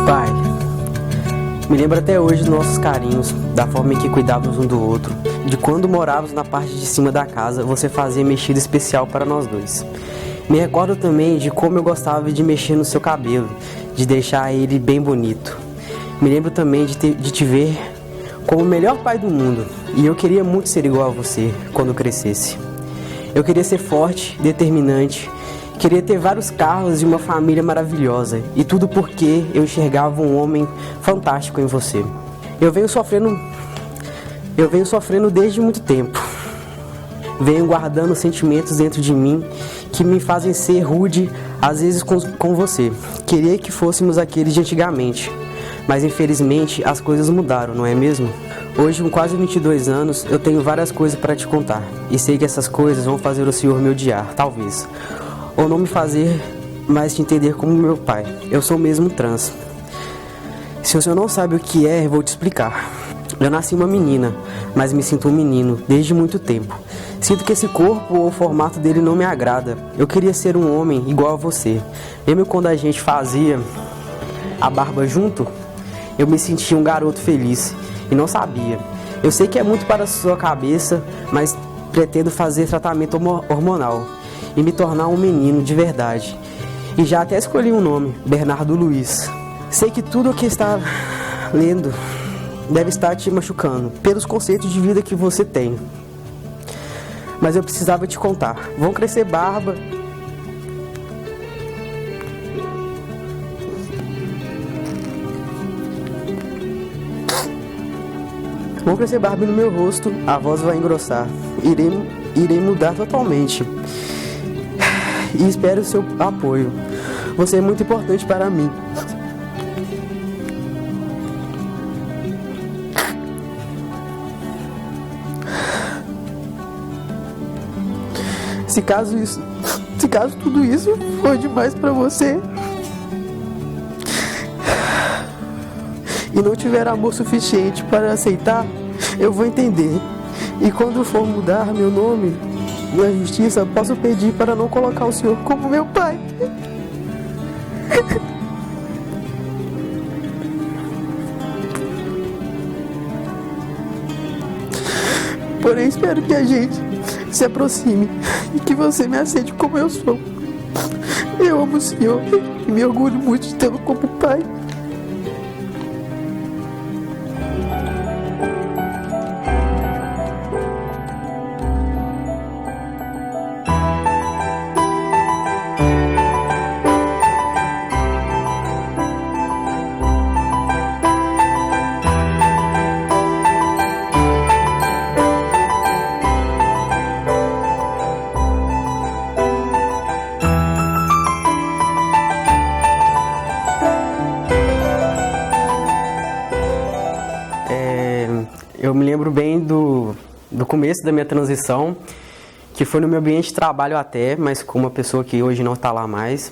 Pai, me lembro até hoje dos nossos carinhos, da forma em que cuidávamos um do outro, de quando morávamos na parte de cima da casa, você fazia mexida especial para nós dois. Me recordo também de como eu gostava de mexer no seu cabelo, de deixar ele bem bonito. Me lembro também de te ver como o melhor pai do mundo, e eu queria muito ser igual a você quando eu crescesse. Eu queria ser forte, determinante, queria ter vários carros e uma família maravilhosa, e tudo porque eu enxergava um homem fantástico em você. Eu venho sofrendo desde muito tempo. Venho guardando sentimentos dentro de mim que me fazem ser rude, às vezes com você. Queria que fôssemos aqueles de antigamente, mas infelizmente as coisas mudaram, não é mesmo? Hoje, com quase 22 anos, eu tenho várias coisas para te contar, e sei que essas coisas vão fazer o Senhor me odiar, talvez, ou não me fazer mais te entender como meu pai. Eu sou mesmo trans. Se o senhor não sabe o que é, eu vou te explicar. Eu nasci uma menina, mas me sinto um menino desde muito tempo. Sinto que esse corpo ou o formato dele não me agrada. Eu queria ser um homem igual a você. Lembra quando a gente fazia a barba junto? Eu me sentia um garoto feliz e não sabia. Eu sei que é muito para a sua cabeça, mas pretendo fazer tratamento hormonal e me tornar um menino de verdade. E já até escolhi um nome, Bernardo Luiz. Sei que tudo o que está lendo deve estar te machucando, pelos conceitos de vida que você tem. Mas eu precisava te contar. Vão crescer barba. Vão crescer barba no meu rosto, a voz vai engrossar. Irei mudar totalmente. E espero o seu apoio. Você é muito importante para mim. Se caso tudo isso for demais para você e não tiver amor suficiente para aceitar, eu vou entender. E quando for mudar meu nome na justiça, posso pedir para não colocar o senhor como meu pai. Porém, espero que a gente se aproxime e que você me aceite como eu sou. Eu amo o senhor e me orgulho muito de tê-lo como pai. Eu me lembro bem do começo da minha transição, que foi no meu ambiente de trabalho até, mas com uma pessoa que hoje não está lá mais.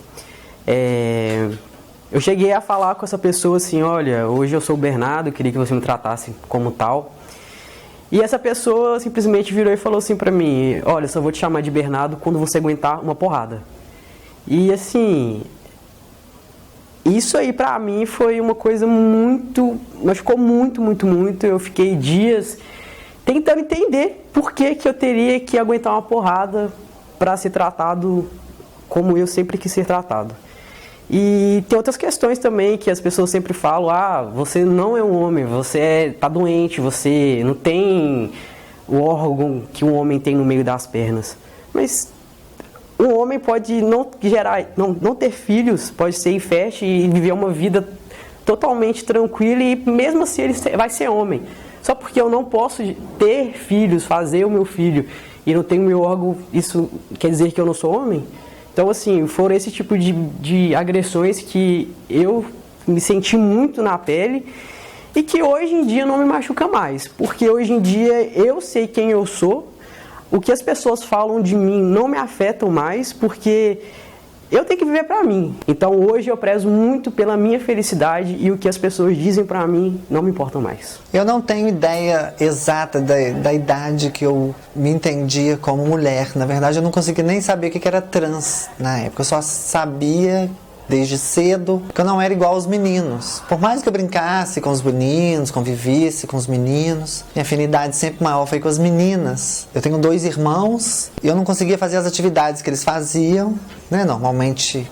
Eu cheguei a falar com essa pessoa assim, olha, hoje eu sou o Bernardo, queria que você me tratasse como tal. E essa pessoa simplesmente virou e falou assim pra mim, olha, eu só vou te chamar de Bernardo quando você aguentar uma porrada. E assim, isso aí pra mim foi uma coisa machucou muito. Eu fiquei dias tentando entender por que eu teria que aguentar uma porrada pra ser tratado como eu sempre quis ser tratado. E tem outras questões também que as pessoas sempre falam, você não é um homem, você tá doente, você não tem o órgão que um homem tem no meio das pernas. Mas um homem pode não ter filhos, pode ser infértil e viver uma vida totalmente tranquila e mesmo assim ele vai ser homem. Só porque eu não posso ter filhos, fazer o meu filho e não tenho meu órgão, isso quer dizer que eu não sou homem? Então assim, foram esse tipo de agressões que eu me senti muito na pele e que hoje em dia não me machuca mais. Porque hoje em dia eu sei quem eu sou. O que as pessoas falam de mim não me afetam mais, porque eu tenho que viver pra mim. Então hoje eu prezo muito pela minha felicidade e o que as pessoas dizem pra mim não me importa mais. Eu não tenho ideia exata da idade que eu me entendia como mulher. Na verdade eu não conseguia nem saber o que era trans na época. Eu só sabia desde cedo, que eu não era igual aos meninos. Por mais que eu brincasse com os meninos, convivesse com os meninos, minha afinidade sempre maior foi com as meninas. Eu tenho 2 irmãos e eu não conseguia fazer as atividades que eles faziam, né? Normalmente,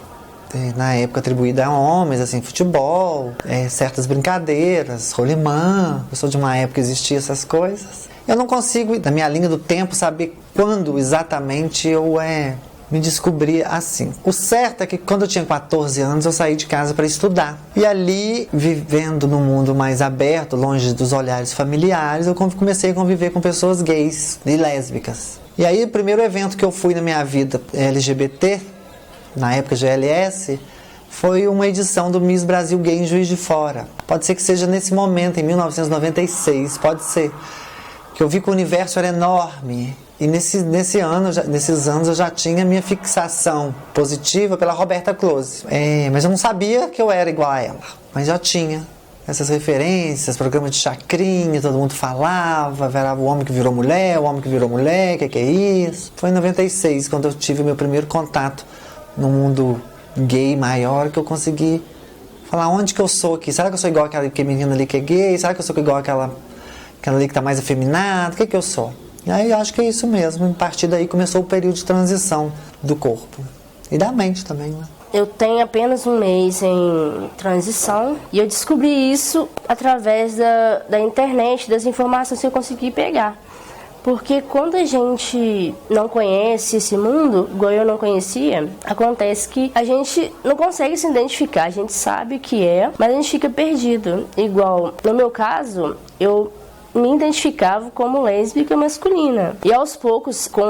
na época, atribuída a homens, assim, futebol, certas brincadeiras, rolimã. Eu sou de uma época que existiam essas coisas. Eu não consigo, na minha linha do tempo, saber quando exatamente eu me descobri assim. O certo é que quando eu tinha 14 anos eu saí de casa para estudar. E ali, vivendo num mundo mais aberto, longe dos olhares familiares, eu comecei a conviver com pessoas gays e lésbicas. E aí o primeiro evento que eu fui na minha vida LGBT, na época GLS, foi uma edição do Miss Brasil Gay em Juiz de Fora. Pode ser que seja nesse momento, em 1996, pode ser. Que eu vi que o universo era enorme. E nesses anos eu já tinha minha fixação positiva pela Roberta Close. Mas eu não sabia que eu era igual a ela. Mas já tinha essas referências, programa de chacrinha, todo mundo falava, era o homem que virou mulher, o homem que virou mulher, que é isso? Foi em 96, quando eu tive o meu primeiro contato no mundo gay maior, que eu consegui falar onde que eu sou aqui. Será que eu sou igual aquela menina ali que é gay? Será que eu sou igual aquela ali que está mais afeminada? O que eu sou? E aí eu acho que é isso mesmo. A partir daí começou o período de transição do corpo. E da mente também, né? Eu tenho apenas um mês em transição e eu descobri isso através da internet, das informações que eu consegui pegar. Porque quando a gente não conhece esse mundo, igual eu não conhecia, acontece que a gente não consegue se identificar. A gente sabe que mas a gente fica perdido. Igual, no meu caso, eu me identificava como lésbica masculina. E aos poucos, com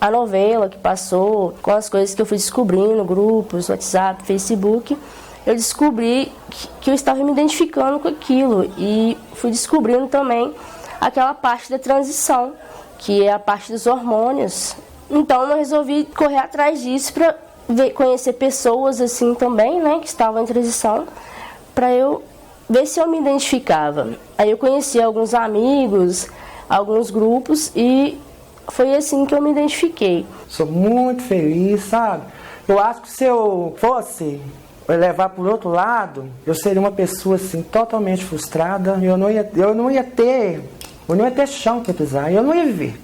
a novela que passou, com as coisas que eu fui descobrindo, grupos, WhatsApp, Facebook, eu descobri que eu estava me identificando com aquilo. E fui descobrindo também aquela parte da transição, que é a parte dos hormônios. Então eu resolvi correr atrás disso para conhecer pessoas assim também, né, que estavam em transição, para eu ver se eu me identificava. Aí eu conheci alguns amigos, alguns grupos e foi assim que eu me identifiquei. Sou muito feliz, sabe? Eu acho que se eu fosse levar por outro lado, eu seria uma pessoa assim totalmente frustrada. Eu não ia ter chão para pisar, eu não ia viver.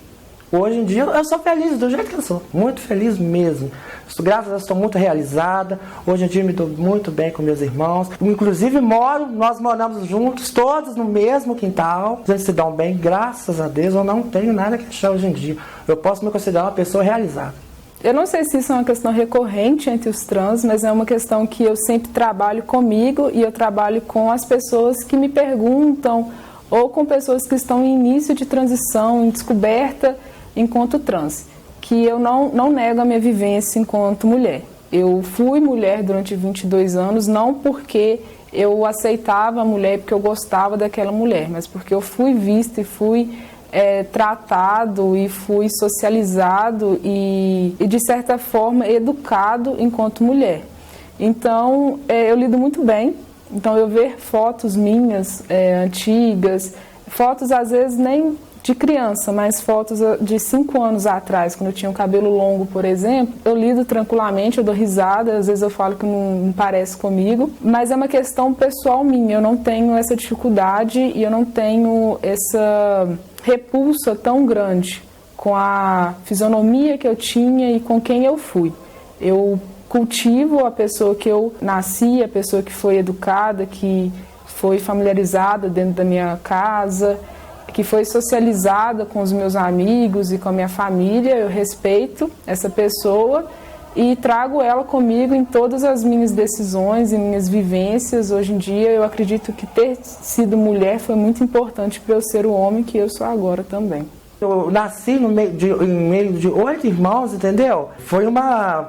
Hoje em dia eu sou feliz do jeito que eu sou, muito feliz mesmo. Graças a Deus estou muito realizada. Hoje em dia me dou muito bem com meus irmãos. Inclusive nós moramos juntos, todos no mesmo quintal. A gente se dá bem, graças a Deus. Eu não tenho nada que achar hoje em dia. Eu posso me considerar uma pessoa realizada. Eu não sei se isso é uma questão recorrente entre os trans, mas é uma questão que eu sempre trabalho comigo e eu trabalho com as pessoas que me perguntam ou com pessoas que estão em início de transição, em descoberta enquanto trans, que eu não nego a minha vivência enquanto mulher. Eu fui mulher durante 22 anos, não porque eu aceitava a mulher, porque eu gostava daquela mulher, mas porque eu fui vista e fui tratado e fui socializado e, de certa forma, educado enquanto mulher. Então, eu lido muito bem. Então, eu ver fotos minhas antigas, fotos às vezes nem de criança, mas fotos de 5 anos atrás, quando eu tinha o cabelo longo, por exemplo, eu lido tranquilamente, eu dou risada, às vezes eu falo que não parece comigo, mas é uma questão pessoal minha, eu não tenho essa dificuldade e eu não tenho essa repulsa tão grande com a fisionomia que eu tinha e com quem eu fui. Eu cultivo a pessoa que eu nasci, a pessoa que foi educada, que foi familiarizada dentro da minha casa, que foi socializada com os meus amigos e com a minha família. Eu respeito essa pessoa e trago ela comigo em todas as minhas decisões e minhas vivências. Hoje em dia, eu acredito que ter sido mulher foi muito importante para eu ser o homem que eu sou agora também. Eu nasci em meio de 8 irmãos, entendeu?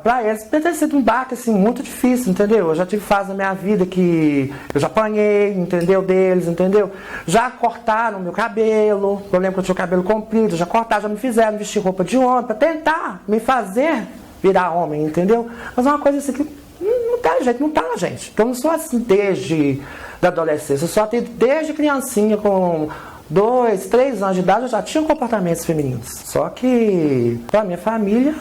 Pra eles deve ter sido um baque assim, muito difícil, entendeu? Eu já tive fase na minha vida que eu já apanhei, entendeu? Deles, entendeu? Já cortaram meu cabelo, eu lembro que eu tinha o cabelo comprido, já cortaram, já me fizeram vestir roupa de homem pra tentar me fazer virar homem, entendeu? Mas é uma coisa assim que não tem jeito, não tá na gente. Então eu não sou assim desde da adolescência, eu só tenho desde criancinha com 2, 3 anos de idade, eu já tinha comportamentos femininos. Só que, pra minha família,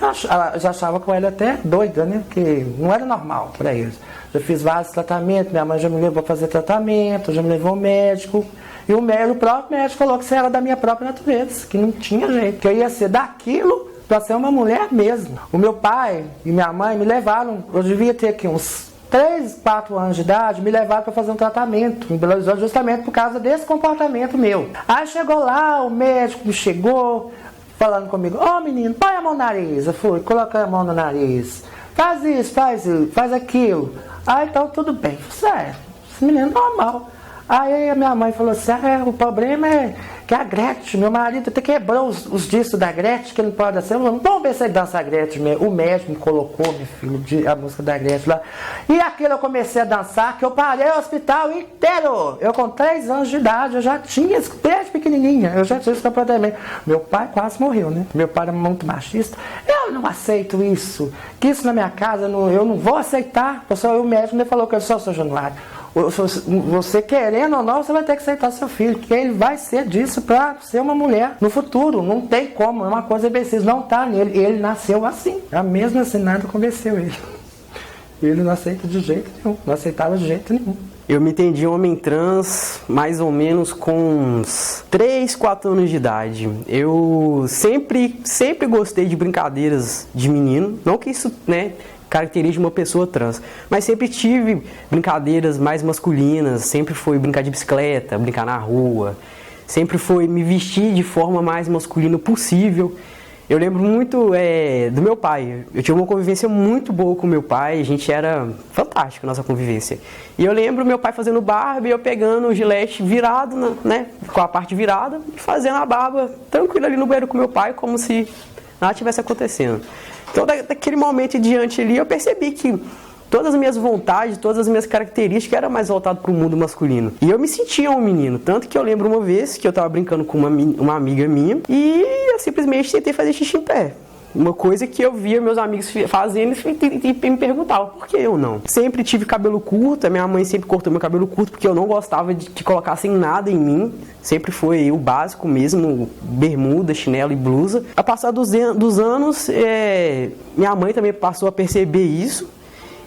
já achava que eu era até doida, né? Que não era normal pra eles. Já fiz vários tratamentos, minha mãe já me levou a fazer tratamento, já me levou ao médico. E o próprio médico falou que isso era da minha própria natureza, que não tinha jeito, que eu ia ser daquilo para ser uma mulher mesmo. O meu pai e minha mãe me levaram, eu devia ter aqui uns 3, 4 anos de idade, me levaram para fazer um tratamento em Belo Horizonte, justamente por causa desse comportamento meu. Aí chegou lá, o médico chegou falando comigo, menino, põe a mão no nariz. Eu fui, coloquei a mão no nariz. Faz isso, faz aquilo. Aí então tudo bem. Sério, esse menino é normal. Aí a minha mãe falou assim, o problema é que a Gretchen, meu marido até quebrou os discos da Gretchen, que ele não pode dançar. Vamos ver se ele dança a Gretchen. O médico me colocou, meu filho, a música da Gretchen lá. E aquilo eu comecei a dançar, que eu parei o hospital inteiro. Eu com 3 anos de idade, eu já tinha, desde pequenininha, eu já tinha esse comportamento. Meu pai quase morreu, né? Meu pai era muito machista. Eu não aceito isso, que isso na minha casa, eu não vou aceitar. O médico me falou que eu sou seu Januário. Você querendo ou não, você vai ter que aceitar seu filho, que ele vai ser disso para ser uma mulher no futuro. Não tem como, é uma coisa precisa, não tá nele. Ele nasceu assim. A mesma assim, nada convenceu ele. Ele não aceita de jeito nenhum, não aceitava de jeito nenhum. Eu me entendi homem trans mais ou menos com uns 3, 4 anos de idade. Eu sempre gostei de brincadeiras de menino, não que isso, né, caracteriza uma pessoa trans, mas sempre tive brincadeiras mais masculinas, sempre foi brincar de bicicleta, brincar na rua, sempre foi me vestir de forma mais masculina possível. Eu lembro muito do meu pai, eu tive uma convivência muito boa com meu pai, a gente era fantástico a nossa convivência. E eu lembro meu pai fazendo barba e eu pegando o gilete virado, né, com a parte virada, e fazendo a barba tranquilo ali no banheiro com meu pai, como se nada tivesse acontecendo. Então, daquele momento em diante ali, eu percebi que todas as minhas vontades, todas as minhas características eram mais voltadas para o mundo masculino. E eu me sentia um menino. Tanto que eu lembro uma vez que eu estava brincando com uma amiga minha e eu simplesmente tentei fazer xixi em pé. Uma coisa que eu via meus amigos fazendo e me perguntavam, por que eu não? Sempre tive cabelo curto, a minha mãe sempre cortou meu cabelo curto porque eu não gostava de que colocassem nada em mim. Sempre foi o básico mesmo, bermuda, chinelo e blusa. Ao passar dos anos, minha mãe também passou a perceber isso.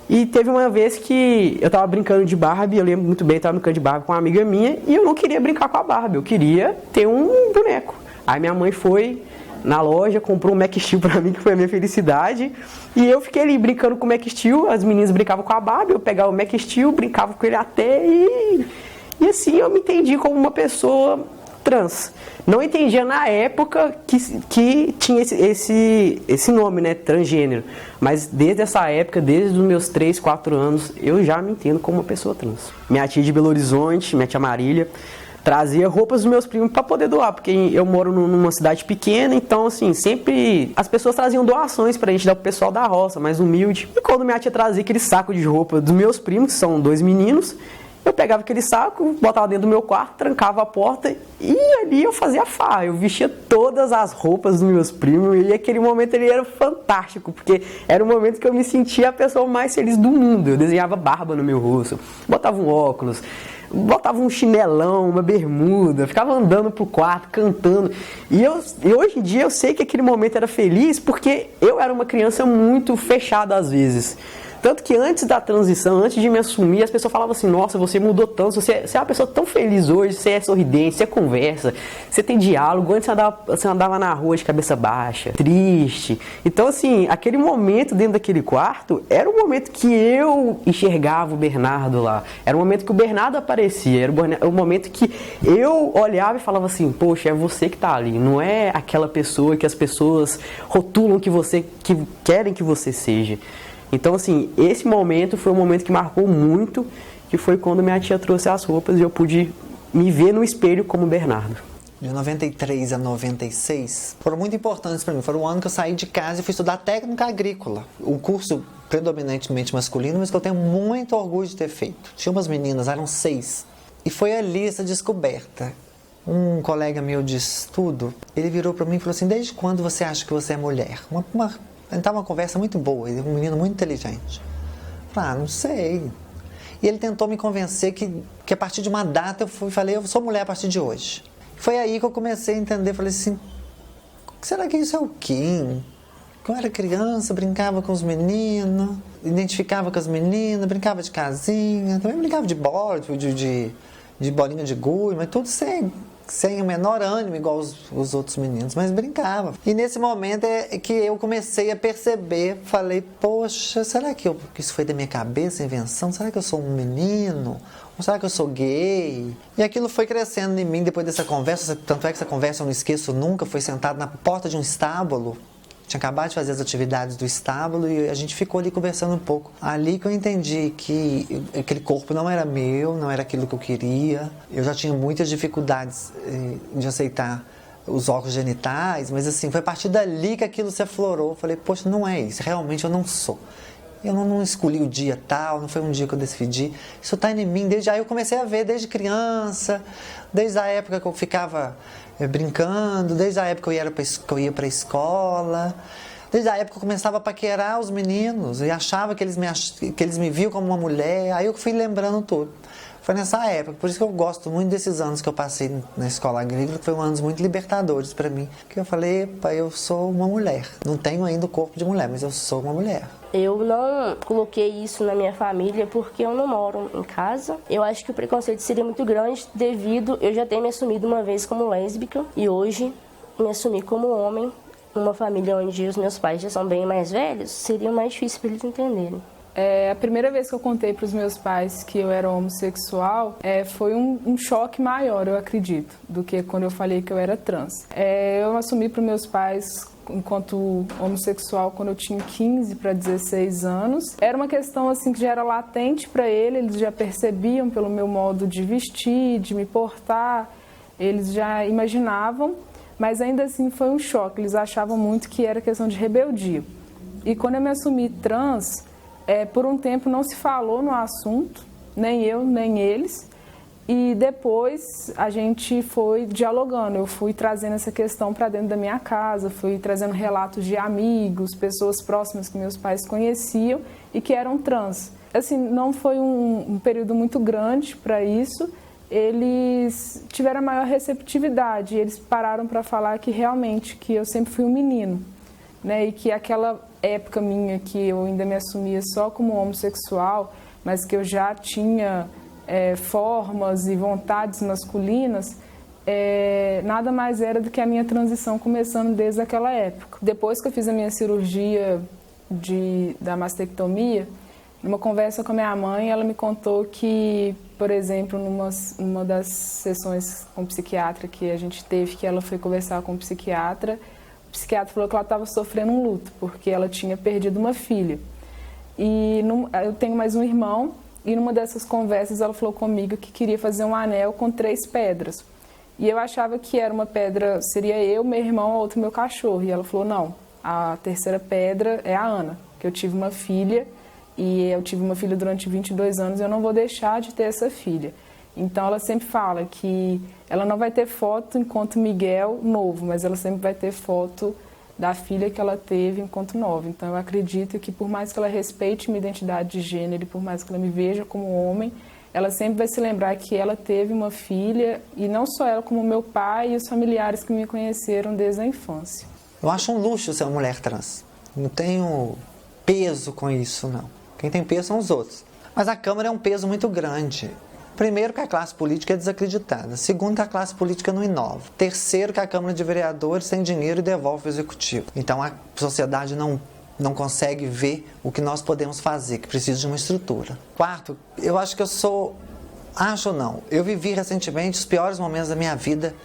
E teve uma vez que eu tava brincando de Barbie, eu lembro muito bem, eu tava brincando de Barbie com uma amiga minha e eu não queria brincar com a Barbie, eu queria ter um boneco. Aí minha mãe foi na loja, comprou um Max Steel pra mim, que foi a minha felicidade. E eu fiquei ali brincando com o Max Steel, as meninas brincavam com a Barbie, eu pegava o Max Steel, brincava com ele até e assim eu me entendi como uma pessoa trans. Não entendia na época que tinha esse nome, né, transgênero. Mas desde essa época, desde os meus 3, 4 anos, eu já me entendo como uma pessoa trans. Minha tia de Belo Horizonte, minha tia Marília, trazia roupas dos meus primos para poder doar, porque eu moro numa cidade pequena, então assim, sempre as pessoas traziam doações pra gente dar pro pessoal da roça, mais humilde. E quando minha tia trazia aquele saco de roupa dos meus primos, que são 2 meninos, eu pegava aquele saco, botava dentro do meu quarto, trancava a porta e ali eu fazia farra. Eu vestia todas as roupas dos meus primos e aquele momento ele era fantástico, porque era o momento que eu me sentia a pessoa mais feliz do mundo. Eu desenhava barba no meu rosto, botava um óculos, botava um chinelão, uma bermuda, ficava andando pro quarto, cantando. E hoje em dia eu sei que aquele momento era feliz porque eu era uma criança muito fechada às vezes. Tanto que antes da transição, antes de me assumir, as pessoas falavam assim, nossa, você mudou tanto, você é uma pessoa tão feliz hoje, você é sorridente, você conversa, você tem diálogo, antes você andava na rua de cabeça baixa, triste. Então assim, aquele momento dentro daquele quarto, era o momento que eu enxergava o Bernardo lá, era o momento que o Bernardo aparecia, era o momento que eu olhava e falava assim, poxa, é você que tá ali, não é aquela pessoa que as pessoas rotulam que querem que você seja. Então, assim, esse momento foi um momento que marcou muito, que foi quando minha tia trouxe as roupas e eu pude me ver no espelho como Bernardo. De 93 a 96 foram muito importantes para mim. Foi o ano que eu saí de casa e fui estudar técnica agrícola. Um curso predominantemente masculino, mas que eu tenho muito orgulho de ter feito. Tinha umas meninas, eram 6. E foi ali essa descoberta. Um colega meu de estudo, ele virou para mim e falou assim, desde quando você acha que você é mulher? Estava uma conversa muito boa, ele é um menino muito inteligente. Não sei. E ele tentou me convencer que a partir de uma data eu falei, eu sou mulher a partir de hoje. Foi aí que eu comecei a entender, falei assim, será que isso é o quê? Quando eu era criança, brincava com os meninos, identificava com as meninas, brincava de casinha, também brincava de bola, de bolinha de gude, mas tudo sem o menor ânimo, igual os outros meninos, mas brincava. E nesse momento é que eu comecei a perceber, falei, poxa, será que isso foi da minha cabeça, invenção? Será que eu sou um menino? Ou será que eu sou gay? E aquilo foi crescendo em mim depois dessa conversa, tanto é que essa conversa eu não esqueço nunca, foi sentado na porta de um estábulo. Tinha acabado de fazer as atividades do estábulo e a gente ficou ali conversando um pouco. Ali que eu entendi que aquele corpo não era meu, não era aquilo que eu queria. Eu já tinha muitas dificuldades de aceitar os órgãos genitais, mas assim, foi a partir dali que aquilo se aflorou. Eu falei, poxa, não é isso, realmente eu não sou. Eu não escolhi o dia tal, não foi um dia que eu decidi. Isso está em mim, desde aí eu comecei a ver, desde criança, desde a época que eu ficava brincando, desde a época que eu ia para a escola, desde a época que eu começava a paquerar os meninos e achava que eles me viam como uma mulher, aí eu fui lembrando tudo. Foi nessa época, por isso que eu gosto muito desses anos que eu passei na escola agrícola, que foram anos muito libertadores para mim, que eu falei, epa, eu sou uma mulher, não tenho ainda o corpo de mulher, mas eu sou uma mulher. Eu não coloquei isso na minha família porque eu não moro em casa. Eu acho que o preconceito seria muito grande devido eu já ter me assumido uma vez como lésbica e hoje me assumir como homem. Numa família onde os meus pais já são bem mais velhos, seria mais difícil para eles entenderem. A primeira vez que eu contei para os meus pais que eu era homossexual foi um choque maior, eu acredito, do que quando eu falei que eu era trans. Eu assumi para os meus pais enquanto homossexual quando eu tinha 15 para 16 anos. Era uma questão assim que já era latente para eles já percebiam pelo meu modo de vestir, de me portar, eles já imaginavam, mas ainda assim foi um choque, eles achavam muito que era questão de rebeldia. E quando eu me assumi trans, por um tempo não se falou no assunto, nem eu, nem eles, e depois a gente foi dialogando, eu fui trazendo essa questão para dentro da minha casa, fui trazendo relatos de amigos, pessoas próximas que meus pais conheciam e que eram trans. Assim, não foi um período muito grande para isso, eles tiveram a maior receptividade, eles pararam para falar que realmente, que eu sempre fui um menino, né, e que aquela época minha que eu ainda me assumia só como homossexual, mas que eu já tinha formas e vontades masculinas, nada mais era do que a minha transição começando desde aquela época. Depois que eu fiz a minha cirurgia da mastectomia, numa conversa com a minha mãe, ela me contou que, por exemplo, numa das sessões com o psiquiatra que a gente teve, que ela foi conversar com o psiquiatra falou que ela estava sofrendo um luto, porque ela tinha perdido uma filha. E eu tenho mais um irmão, e numa dessas conversas ela falou comigo que queria fazer um anel com 3 pedras. E eu achava que era uma pedra, seria eu, meu irmão, a outra meu cachorro. E ela falou, não, a terceira pedra é a Ana, que eu tive uma filha, e eu tive uma filha durante 22 anos e eu não vou deixar de ter essa filha. Então ela sempre fala que ela não vai ter foto enquanto Miguel novo, mas ela sempre vai ter foto da filha que ela teve enquanto nova. Então eu acredito que por mais que ela respeite minha identidade de gênero e por mais que ela me veja como homem, ela sempre vai se lembrar que ela teve uma filha, e não só ela, como meu pai e os familiares que me conheceram desde a infância. Eu acho um luxo ser uma mulher trans. Não tenho peso com isso, não. Quem tem peso são os outros. Mas a Câmara é um peso muito grande. Primeiro, que a classe política é desacreditada. Segundo, que a classe política não inova. Terceiro, que a Câmara de Vereadores tem dinheiro e devolve ao Executivo. Então a sociedade não consegue ver o que nós podemos fazer, que precisa de uma estrutura. Quarto, eu acho que eu vivi recentemente os piores momentos da minha vida.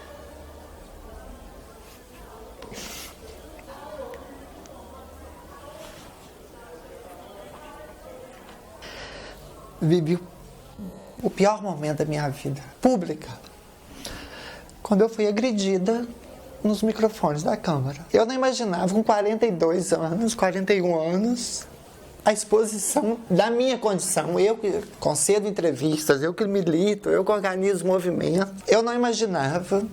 Vivi o pior momento da minha vida pública, quando eu fui agredida nos microfones da Câmara. Eu não imaginava, com 42 anos, 41 anos, a exposição da minha condição. Eu que concedo entrevistas, eu que milito, eu que organizo movimento. Eu não imaginava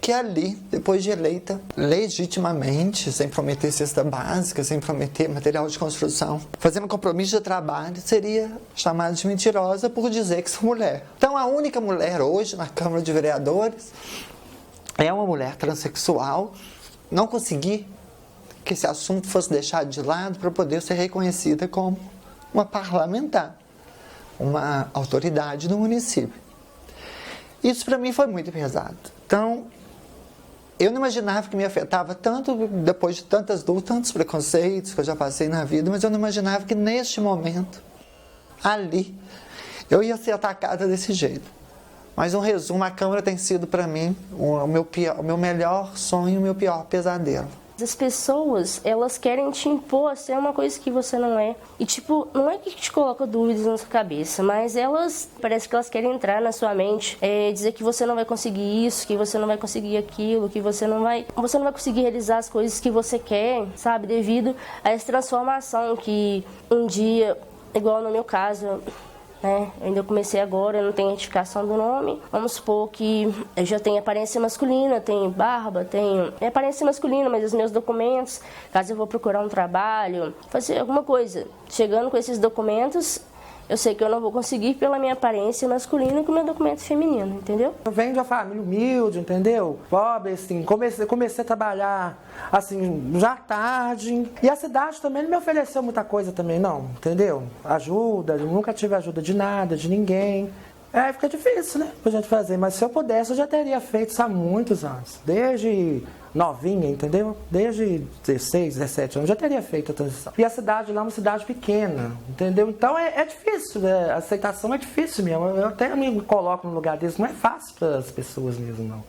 que ali, depois de eleita, legitimamente, sem prometer cesta básica, sem prometer material de construção, fazendo compromisso de trabalho, seria chamada de mentirosa por dizer que sou mulher. Então a única mulher hoje na Câmara de Vereadores é uma mulher transexual, não consegui que esse assunto fosse deixado de lado para poder ser reconhecida como uma parlamentar, uma autoridade do município. Isso para mim foi muito pesado. Então, eu não imaginava que me afetava tanto depois de tantas dúvidas, tantos preconceitos que eu já passei na vida, mas eu não imaginava que neste momento, ali, eu ia ser atacada desse jeito. Mas um resumo, a Câmara tem sido para mim o meu melhor sonho, o meu pior pesadelo. As pessoas, elas querem te impor a ser uma coisa que você não é. E tipo, não é que te coloca dúvidas na sua cabeça, mas parece que elas querem entrar na sua mente, dizer que você não vai conseguir isso, que você não vai conseguir aquilo, que você não vai conseguir realizar as coisas que você quer, sabe? Devido a essa transformação que um dia, igual no meu caso, né? Eu ainda comecei agora, eu não tenho identificação do nome. Vamos supor que eu já tenho aparência masculina, tenho barba, tenho aparência masculina, mas os meus documentos, caso eu vou procurar um trabalho, fazer alguma coisa, chegando com esses documentos, eu sei que eu não vou conseguir pela minha aparência masculina com o meu documento feminino, entendeu? Eu venho de uma família humilde, entendeu? Pobre, assim, comecei a trabalhar, assim, já tarde. E a cidade também não me ofereceu muita coisa também, não, entendeu? Ajuda, eu nunca tive ajuda de nada, de ninguém. Fica difícil, né, pra gente fazer. Mas se eu pudesse, eu já teria feito isso há muitos anos. Desde novinha, entendeu? Desde 16, 17 anos, já teria feito a transição. E a cidade lá é uma cidade pequena, entendeu? Então é difícil, né? A aceitação é difícil mesmo. Eu até me coloco num lugar desse, não é fácil para as pessoas mesmo, não.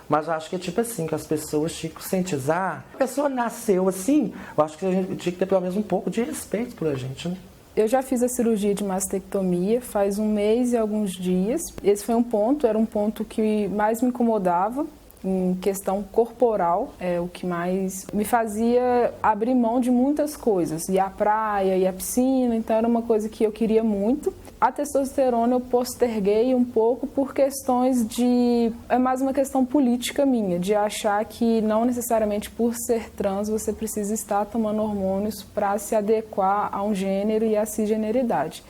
Mas eu acho que é tipo assim, que as pessoas tinham que conscientizar. A pessoa nasceu assim, eu acho que a gente tinha que ter pelo menos um pouco de respeito por a gente, né? Eu já fiz a cirurgia de mastectomia faz 1 mês e alguns dias. Esse foi era um ponto que mais me incomodava em questão corporal, o que mais me fazia abrir mão de muitas coisas, ir à praia, ir à piscina, então era uma coisa que eu queria muito. A testosterona eu posterguei um pouco por questões é mais uma questão política minha, de achar que não necessariamente por ser trans você precisa estar tomando hormônios para se adequar a um gênero e à cisgeneridade.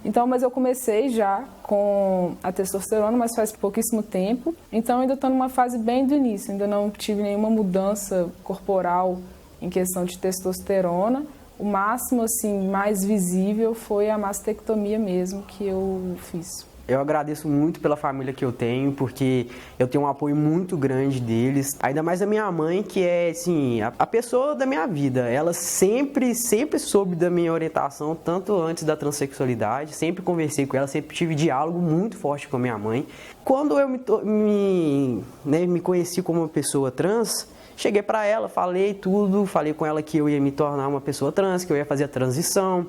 Então, mas eu comecei já com a testosterona, mas faz pouquíssimo tempo. Então, ainda estou numa fase bem do início, ainda não tive nenhuma mudança corporal em questão de testosterona. O máximo, assim, mais visível foi a mastectomia mesmo que eu fiz. Eu agradeço muito pela família que eu tenho, porque eu tenho um apoio muito grande deles. Ainda mais a minha mãe, que é, assim, a pessoa da minha vida. Ela sempre soube da minha orientação, tanto antes da transexualidade. Sempre conversei com ela, sempre tive diálogo muito forte com a minha mãe. Quando eu me conheci como uma pessoa trans, cheguei pra ela, falei tudo, falei com ela que eu ia me tornar uma pessoa trans, que eu ia fazer a transição.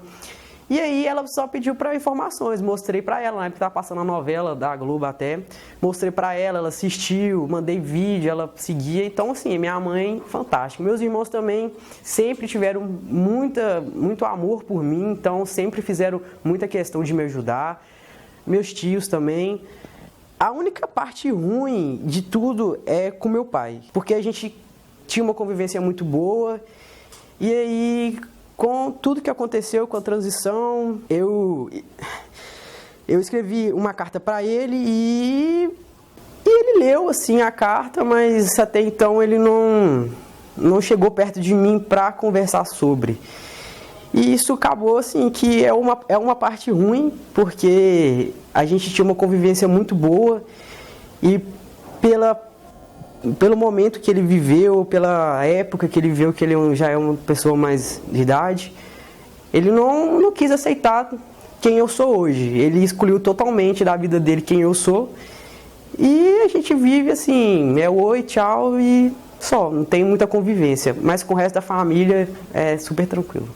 E aí ela só pediu para informações, mostrei para ela, na época que estava passando a novela da Globo até, mostrei para ela assistiu, mandei vídeo, ela seguia, então assim, minha mãe, fantástica. Meus irmãos também sempre tiveram muito amor por mim, então sempre fizeram muita questão de me ajudar, meus tios também. A única parte ruim de tudo é com meu pai, porque a gente tinha uma convivência muito boa, e aí com tudo que aconteceu com a transição, eu escrevi uma carta para ele e ele leu assim a carta, mas até então ele não chegou perto de mim para conversar sobre. E isso acabou assim que é uma parte ruim, porque a gente tinha uma convivência muito boa e pelo momento que ele viveu, pela época que ele viveu, que ele já é uma pessoa mais de idade, ele não quis aceitar quem eu sou hoje. Ele excluiu totalmente da vida dele quem eu sou. E a gente vive assim, oi, tchau e só, não tem muita convivência. Mas com o resto da família é super tranquilo.